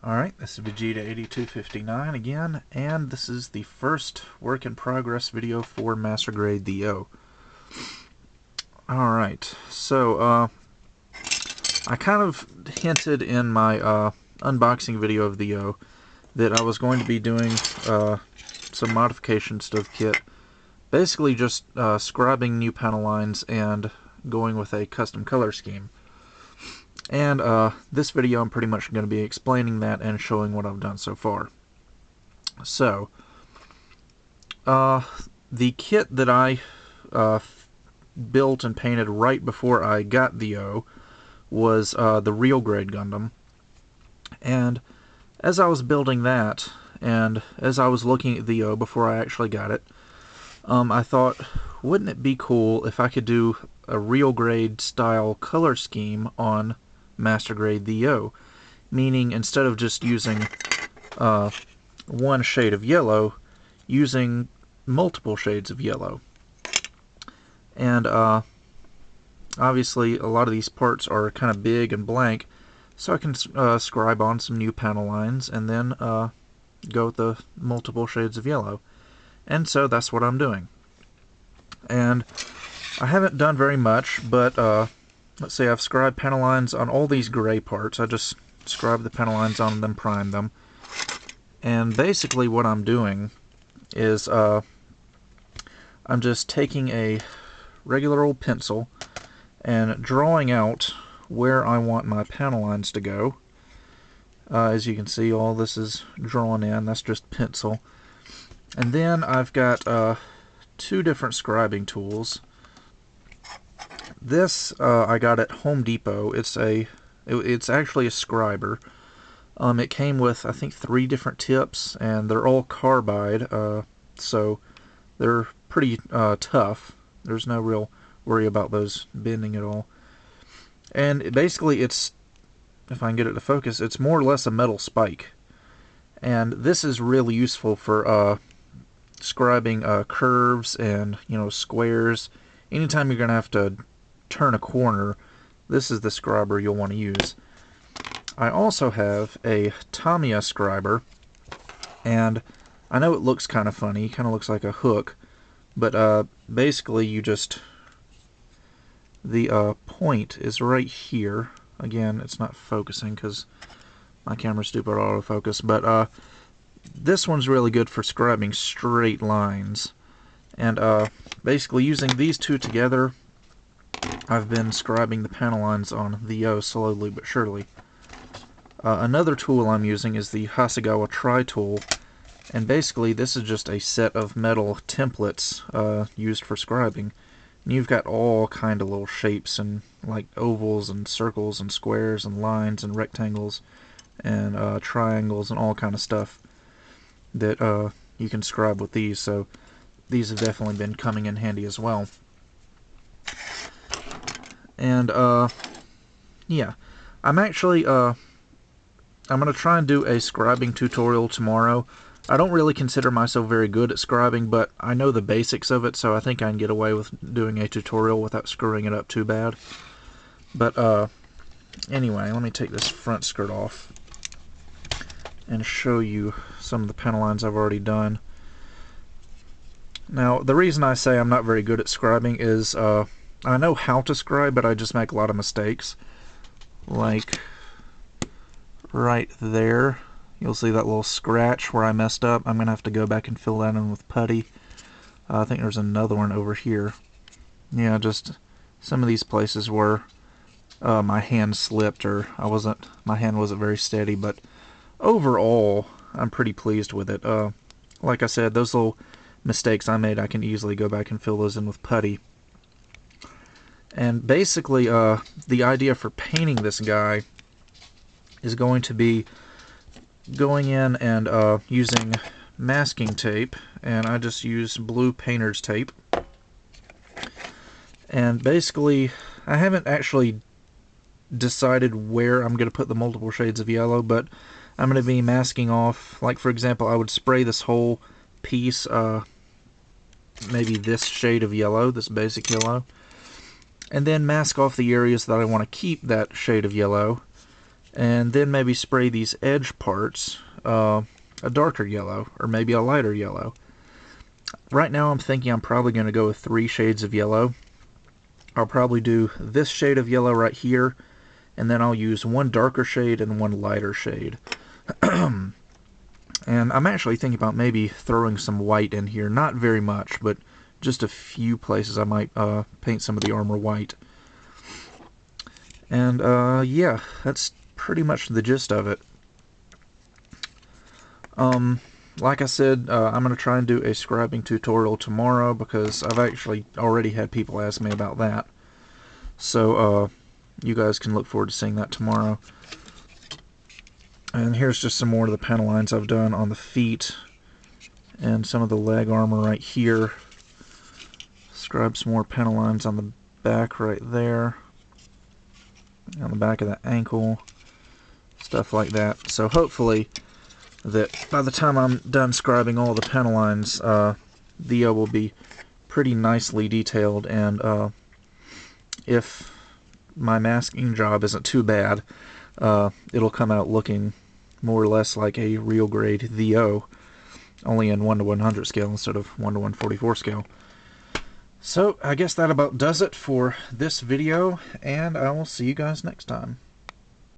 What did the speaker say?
Alright, this is Vegeta8259 again, and this is the first work in progress video for Master Grade the O. Alright, so I kind of hinted in my unboxing video of the O that I was going to be doing some modifications to the kit. Basically just scribing new panel lines and going with a custom color scheme. And this video I'm pretty much going to be explaining that and showing what I've done so far. So, the kit that I built and painted right before I got the O was the real grade Gundam. And as I was building that, and as I was looking at the O before I actually got it, I thought, wouldn't it be cool if I could do a real grade style color scheme on Master Grade the O, meaning instead of just using one shade of yellow, using multiple shades of yellow. And obviously a lot of these parts are kind of big and blank, so I can scribe on some new panel lines and then go with the multiple shades of yellow. And so that's what I'm doing. And I haven't done very much, but let's say I've scribed panel lines on all these gray parts. I just scribe the panel lines on them, prime them. And basically what I'm doing is I'm just taking a regular old pencil and drawing out where I want my panel lines to go. As you can see, all this is drawn in. That's just pencil. And then I've got two different scribing tools. This I got at Home Depot. It's actually a scriber. It came with, I think, 3 different tips, and they're all carbide, so they're pretty tough. There's no real worry about those bending at all. And basically, it's, if I can get it to focus, it's more or less a metal spike. And this is really useful for scribing curves and, squares. Anytime you're going to have to turn a corner, this is the scriber you'll want to use. I also have a Tamiya scriber, and I know it looks kind of funny, kind of looks like a hook, but basically you just, the point is right here. Again, it's not focusing because my camera's stupid autofocus, but this one's really good for scribing straight lines. And basically using these two together, I've been scribing the panel lines on the O slowly but surely. Another tool I'm using is the Hasegawa Tri-Tool, and basically this is just a set of metal templates used for scribing. And you've got all kind of little shapes, and like ovals and circles and squares and lines and rectangles and triangles and all kind of stuff that you can scribe with these. So these have definitely been coming in handy as well. And yeah, I'm actually I'm gonna try and do a scribing tutorial tomorrow. I don't really consider myself very good at scribing, but I know the basics of it, so I think I can get away with doing a tutorial without screwing it up too bad. But anyway, let me take this front skirt off and show you some of the panel lines I've already done. Now, the reason I say I'm not very good at scribing is I know how to scribe, but I just make a lot of mistakes. Like right there, you'll see that little scratch where I messed up. I'm going to have to go back and fill that in with putty. I think there's another one over here. Yeah, just some of these places where my hand slipped, or my hand wasn't very steady, but overall I'm pretty pleased with it. Like I said, those little mistakes I made, I can easily go back and fill those in with putty. And basically the idea for painting this guy is going to be going in and using masking tape, and I just used blue painter's tape. And basically I haven't actually decided where I'm going to put the multiple shades of yellow, but I'm going to be masking off, like for example, I would spray this whole piece maybe this shade of yellow, this basic yellow, and then mask off the areas that I want to keep that shade of yellow, and then maybe spray these edge parts a darker yellow, or maybe a lighter yellow. Right now I'm thinking I'm probably going to go with 3 shades of yellow. I'll probably do this shade of yellow right here, and then I'll use one darker shade and one lighter shade. And I'm actually thinking about maybe throwing some white in here. Not very much, but just a few places I might paint some of the armor white. And yeah, that's pretty much the gist of it. Like I said, I'm going to try and do a scribing tutorial tomorrow because I've actually already had people ask me about that. So you guys can look forward to seeing that tomorrow. And here's just some more of the panel lines I've done on the feet and some of the leg armor right here. Scribe some more panel lines on the back right there, on the back of the ankle, stuff like that. So hopefully that by the time I'm done scribing all the panel lines, Theo will be pretty nicely detailed, and if my masking job isn't too bad, it'll come out looking more or less like a real grade Theo, only in 1:100 scale instead of 1:144 scale. So I guess that about does it for this video, and I will see you guys next time.